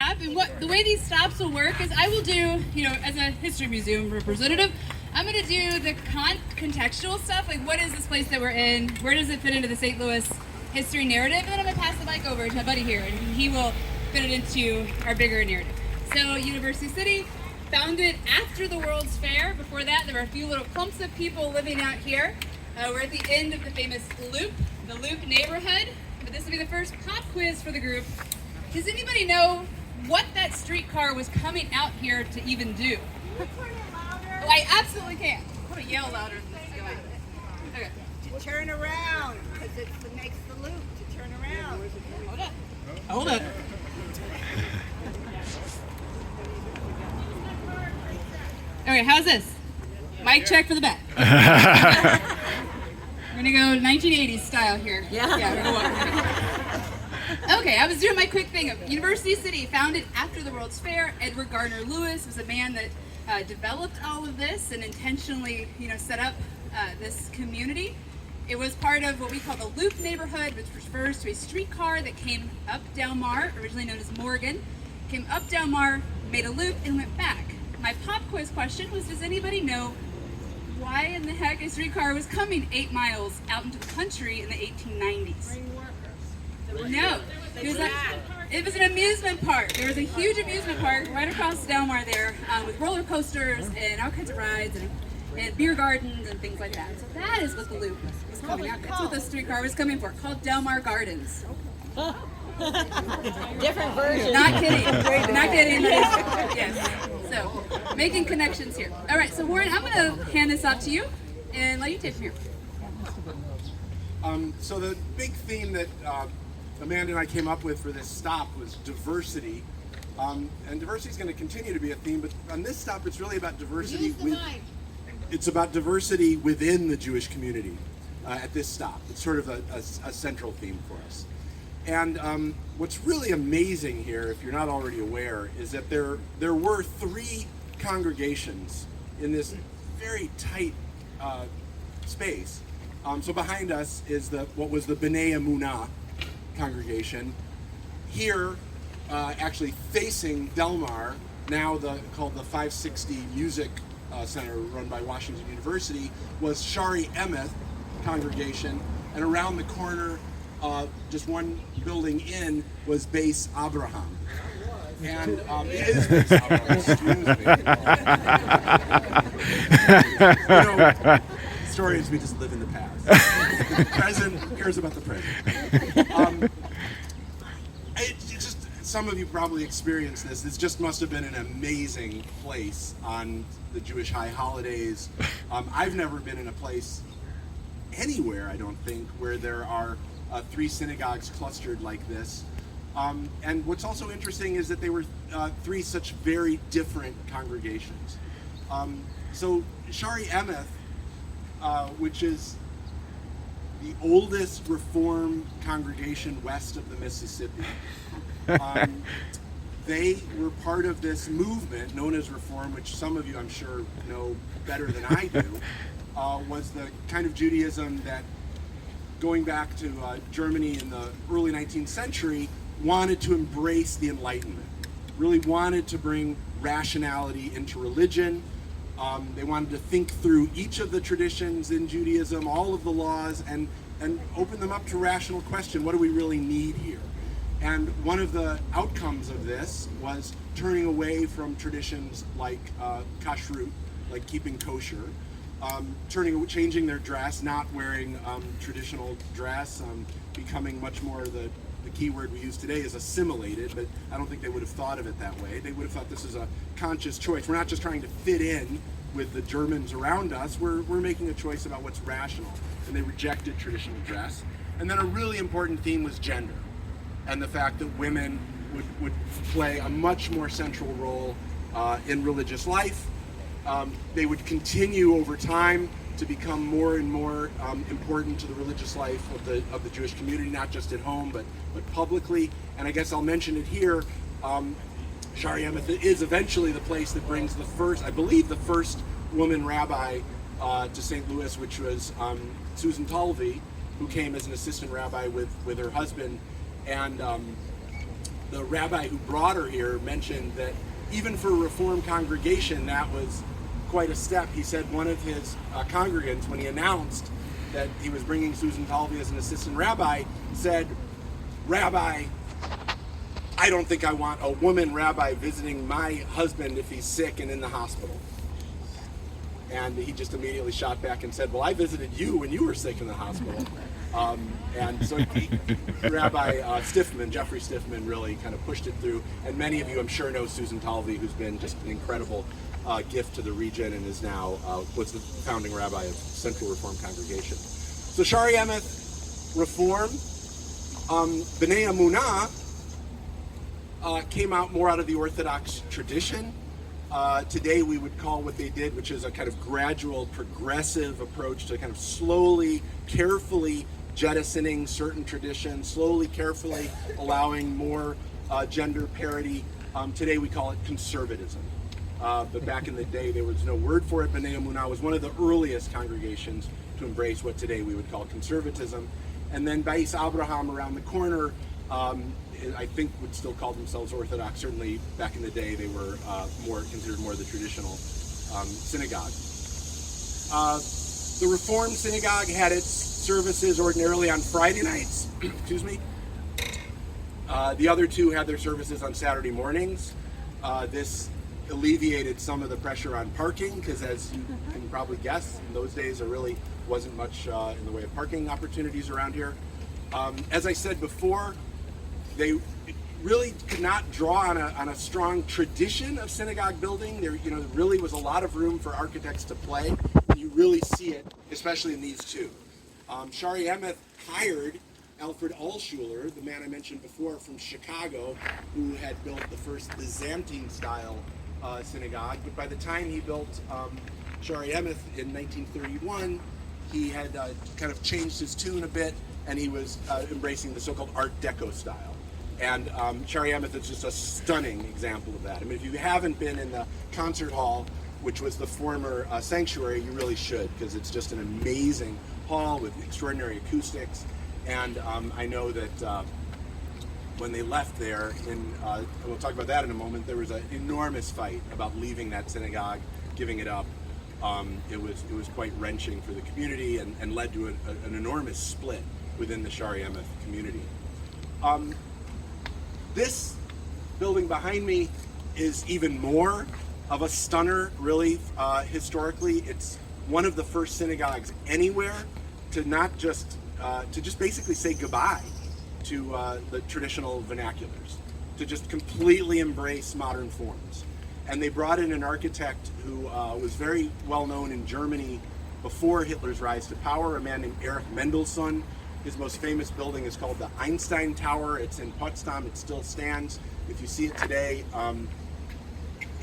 stop. And the way these stops will work is I will do, as a history museum representative, I'm going to do the contextual stuff, like what is this place that we're in, where does it fit into the St. Louis history narrative, and then I'm going to pass the mic over to my buddy here, and he will fit it into our bigger narrative. So University City, founded after the World's Fair. Before that, there were a few little clumps of people living out here. We're at the end of the famous Loop, the Loop neighborhood, but this will be the first pop quiz for the group. Does anybody know what that streetcar was coming out here to even do? Oh, I absolutely can. I'm going to yell louder than this is going. Okay. To turn around, because it makes the loop to turn around. Hold up. Hold up. Okay, how's this? Mic check for the back. We're going to go 1980s style here. Yeah, we're going to walk. Okay, I was doing my quick thing. University City, founded after the World's Fair. Edward Gardner Lewis was a man that developed all of this and intentionally, set up this community. It was part of what we call the Loop neighborhood, which refers to a streetcar that came up Delmar, originally known as Morgan, came up Delmar, made a loop, and went back. My pop quiz question was, does anybody know why in the heck a streetcar was coming 8 miles out into the country in the 1890s? Bring workers. No. It was an amusement park. There was a huge amusement park right across Delmar there with roller coasters and all kinds of rides and beer gardens and things like that. So that is what the Loop was coming out. That's what the streetcar was coming for, called Delmar Gardens. Different version. Not kidding. Not kidding. Yes. So, making connections here. All right, so Warren, I'm going to hand this off to you and let you take it here. So the big theme that Amanda and I came up with for this stop was diversity. And diversity is going to continue to be a theme, but on this stop it's really about diversity. It's about diversity within the Jewish community at this stop. It's sort of a central theme for us. And what's really amazing here, if you're not already aware, is that there were 3 congregations in this very tight space. So behind us is what was the B'nai Amoona congregation. Here, actually facing Delmar, now called the 560 Music Center run by Washington University, was Shaare Emeth congregation, and around the corner, just one building in, was Bais Abraham. And it is Bais Abraham, excuse me. Historians, we just live in the past. The present cares about the present. It's just, some of you probably experienced this. This just must have been an amazing place on the Jewish high holidays. I've never been in a place anywhere, I don't think, where there are 3 synagogues clustered like this. And what's also interesting is that they were 3 such very different congregations. So Shaare Emeth, which is the oldest Reform congregation west of the Mississippi, they were part of this movement known as Reform, which some of you I'm sure know better than I do, was the kind of Judaism that, going back to Germany in the early 19th century, wanted to embrace the Enlightenment, really wanted to bring rationality into religion. They wanted to think through each of the traditions in Judaism, all of the laws, and open them up to rational question. What do we really need here? And one of the outcomes of this was turning away from traditions like kashrut, like keeping kosher, changing their dress, not wearing traditional dress, becoming much more the key word we use today is assimilated, but I don't think they would have thought of it that way. They would have thought this is a conscious choice. We're not just trying to fit in with the Germans around us, we're making a choice about what's rational, and they rejected traditional dress. And then a really important theme was gender, and the fact that women would play a much more central role in religious life. They would continue over time to become more and more important to the religious life of the Jewish community, not just at home, but publicly. And I guess I'll mention it here. Shaare Emeth is eventually the place that brings the first woman rabbi to St. Louis, which was Susan Tulvey, who came as an assistant rabbi with her husband. And the rabbi who brought her here mentioned that even for a Reform congregation, that was quite a step. He said one of his congregants, when he announced that he was bringing Susan Talvey as an assistant rabbi, said, "Rabbi, I don't think I want a woman rabbi visiting my husband if he's sick and in the hospital." And he just immediately shot back and said, "Well, I visited you when you were sick in the hospital." And so Rabbi Stiffman, Jeffrey Stiffman, really kind of pushed it through. And many of you, I'm sure, know Susan Talvey, who's been just an incredible gift to the region and is now was the founding rabbi of Central Reform Congregation. So Shaare Emeth Reform, B'nai Amoona came out more out of the Orthodox tradition. Today we would call what they did, which is a kind of gradual, progressive approach to kind of slowly, carefully jettisoning certain traditions, slowly, carefully allowing more gender parity. Today we call it conservatism. But back in the day there was no word for it. B'nai Amoona was one of the earliest congregations to embrace what today we would call conservatism. And then Bais Abraham around the corner, I think would still call themselves Orthodox. Certainly back in the day they were considered more the traditional synagogue. The Reformed synagogue had its services ordinarily on Friday nights. Excuse me. The other two had their services on Saturday mornings. This alleviated some of the pressure on parking, because as you can probably guess, in those days there really wasn't much in the way of parking opportunities around here. As I said before, they really could not draw on a strong tradition of synagogue building. There really was a lot of room for architects to play, and you really see it, especially in these two. Shaare Emeth hired Alfred Altshuler, the man I mentioned before from Chicago, who had built the first Byzantine-style synagogue. But by the time he built Shaare Emeth in 1931, he had kind of changed his tune a bit, and he was embracing the so-called Art Deco style. And Shaare Emeth is just a stunning example of that. I mean, if you haven't been in the concert hall, which was the former sanctuary, you really should, because it's just an amazing hall with extraordinary acoustics. And I know that when they left there, and we'll talk about that in a moment, there was an enormous fight about leaving that synagogue, giving it up. It was quite wrenching for the community, and led to an enormous split within the Shaare Emeth community. This building behind me is even more of a stunner, really, historically. It's one of the first synagogues anywhere to not just to just basically say goodbye to the traditional vernaculars, to just completely embrace modern forms. And they brought in an architect who was very well known in Germany before Hitler's rise to power, a man named Erich Mendelsohn. His most famous building is called the Einstein Tower. It's in Potsdam. It still stands. If you see it today,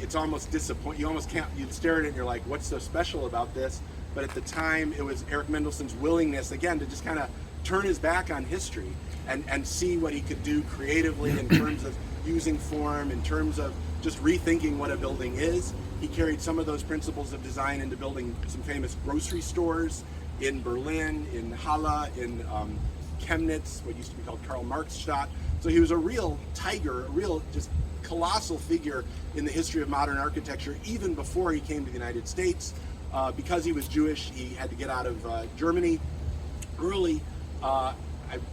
it's almost disappointing. You almost can't, you stare at it and you're like, what's so special about this? But at the time, it was Erich Mendelsohn's willingness, again, to just kind of turn his back on history and see what he could do creatively in terms of using form, in terms of just rethinking what a building is. He carried some of those principles of design into building some famous grocery stores in Berlin, in Halle, in Chemnitz, what used to be called Karl-Marx-Stadt. So he was a real tiger, a real just colossal figure in the history of modern architecture, even before he came to the United States. Because he was Jewish, he had to get out of Germany early. I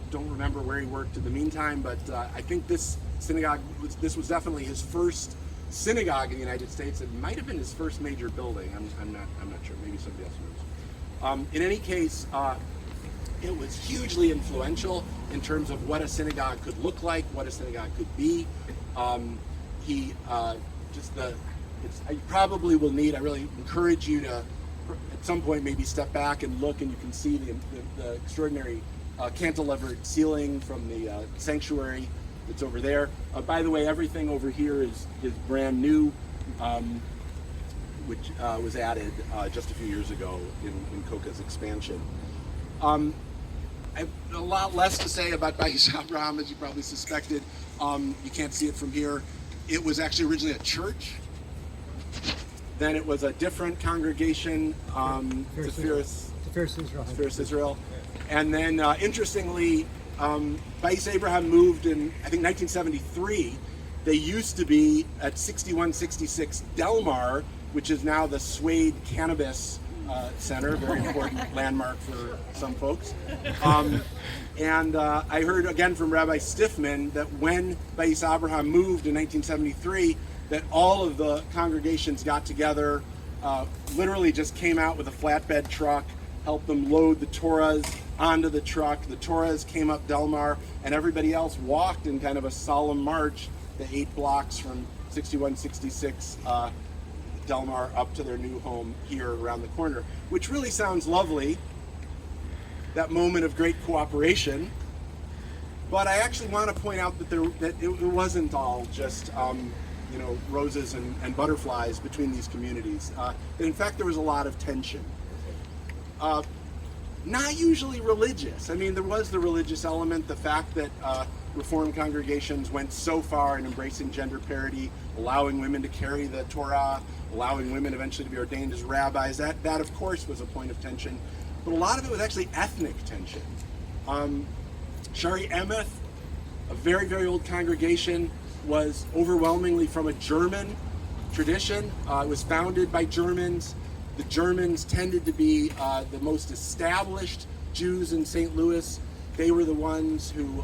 don't remember where he worked in the meantime, but I think this synagogue, this was definitely his first synagogue in the United States. It might have been his first major building. I'm not sure. Maybe somebody else knows. In any case, it was hugely influential in terms of what a synagogue could look like, what a synagogue could be. I probably will need, I really encourage you to, at some point, maybe step back and look, and you can see the extraordinary cantilevered ceiling from the sanctuary that's over there. By the way, everything over here is brand new, which was added just a few years ago in COCA's expansion. I have a lot less to say about Bais Abraham, as you probably suspected. You can't see it from here. It was actually originally a church. Then it was a different congregation, Tiferes Israel. And then, interestingly, Bais Abraham moved in, I think, 1973. They used to be at 6166 Delmar, which is now the Suede Cannabis Center, very important landmark for some folks. And I heard again from Rabbi Stiffman that when Bais Abraham moved in 1973, that all of the congregations got together, literally just came out with a flatbed truck, helped them load the Torahs onto the truck. The Torahs came up Delmar, and everybody else walked in kind of a solemn march the 8 blocks from 6166 Delmar up to their new home here around the corner, which really sounds lovely, that moment of great cooperation. But I actually want to point out that it wasn't all just roses and butterflies between these communities. That in fact there was a lot of tension. Not usually religious. I mean, there was the religious element, the fact that Reformed congregations went so far in embracing gender parity, allowing women to carry the Torah, allowing women eventually to be ordained as rabbis. That of course was a point of tension, but a lot of it was actually ethnic tension. Shaare Emeth, a very, very old congregation, was overwhelmingly from a German tradition. It was founded by Germans. The Germans tended to be the most established Jews in St. Louis. They were the ones who,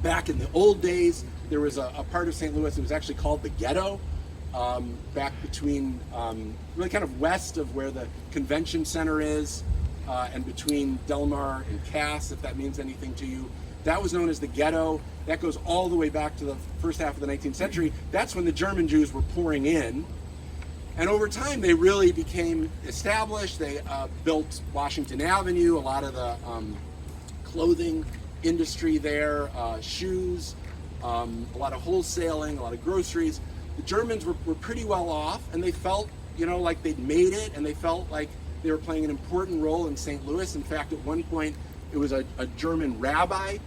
back in the old days, there was a part of St. Louis that was actually called the ghetto, back between, really kind of west of where the convention center is, and between Delmar and Cass, if that means anything to you. That was known as the ghetto. That goes all the way back to the first half of the 19th century. That's when the German Jews were pouring in. And over time, they really became established. They built Washington Avenue, a lot of the clothing industry there, shoes, a lot of wholesaling, a lot of groceries. The Germans were pretty well off, and they felt, like they'd made it, and they felt like they were playing an important role in St. Louis. In fact, at one point, it was a German rabbi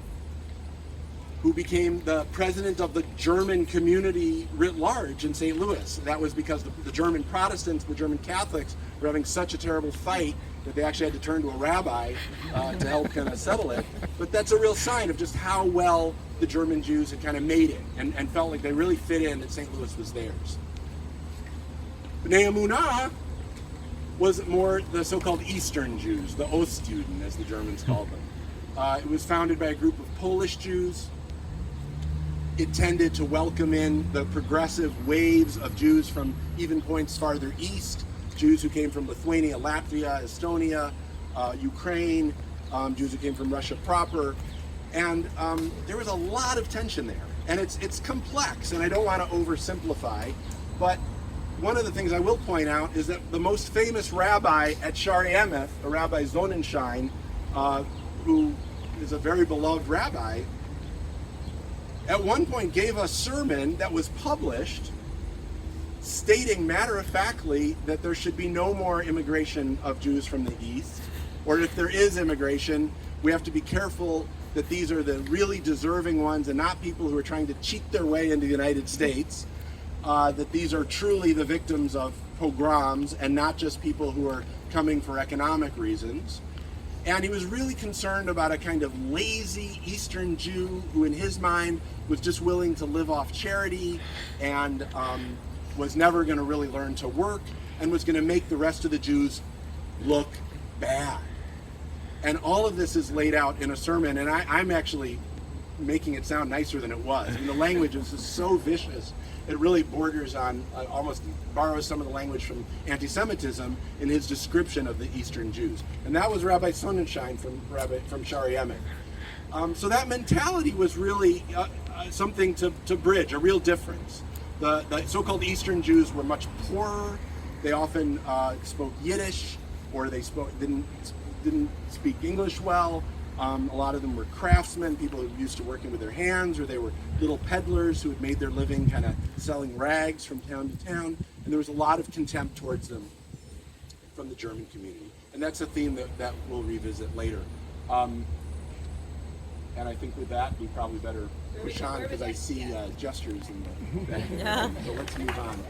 who became the president of the German community writ large in St. Louis. That was because the German Protestants, the German Catholics, were having such a terrible fight that they actually had to turn to a rabbi to help kind of settle it. But that's a real sign of just how well the German Jews had kind of made it and felt like they really fit in, that St. Louis was theirs. B'nai Amoona was more the so-called Eastern Jews, the Ostjuden, as the Germans called them. It was founded by a group of Polish Jews. It tended to welcome in the progressive waves of Jews from even points farther east, Jews who came from Lithuania, Latvia, Estonia, Ukraine, Jews who came from Russia proper. And there was a lot of tension there. And it's complex, and I don't want to oversimplify, but one of the things I will point out is that the most famous rabbi at Shaare Emeth, a Rabbi Sonnenschein, who is a very beloved rabbi, at one point gave a sermon that was published stating matter-of-factly that there should be no more immigration of Jews from the East, or if there is immigration, we have to be careful that these are the really deserving ones and not people who are trying to cheat their way into the United States, that these are truly the victims of pogroms and not just people who are coming for economic reasons. And he was really concerned about a kind of lazy Eastern Jew who in his mind was just willing to live off charity and was never going to really learn to work and was going to make the rest of the Jews look bad. And all of this is laid out in a sermon, and I'm actually making it sound nicer than it was. I mean, the language is just so vicious. It really borders on, almost borrows some of the language from anti-Semitism in his description of the Eastern Jews. And that was Rabbi Sonnenschein from Shaare Emeth. So that mentality was really something to bridge, a real difference. The so-called Eastern Jews were much poorer. They often spoke Yiddish, or they didn't speak English well. A lot of them were craftsmen, people who were used to working with their hands, or they were little peddlers who had made their living kind of selling rags from town to town. And there was a lot of contempt towards them from the German community. And that's a theme that we'll revisit later. And I think with that, we probably better push on because I see gestures in the back. So let's move on.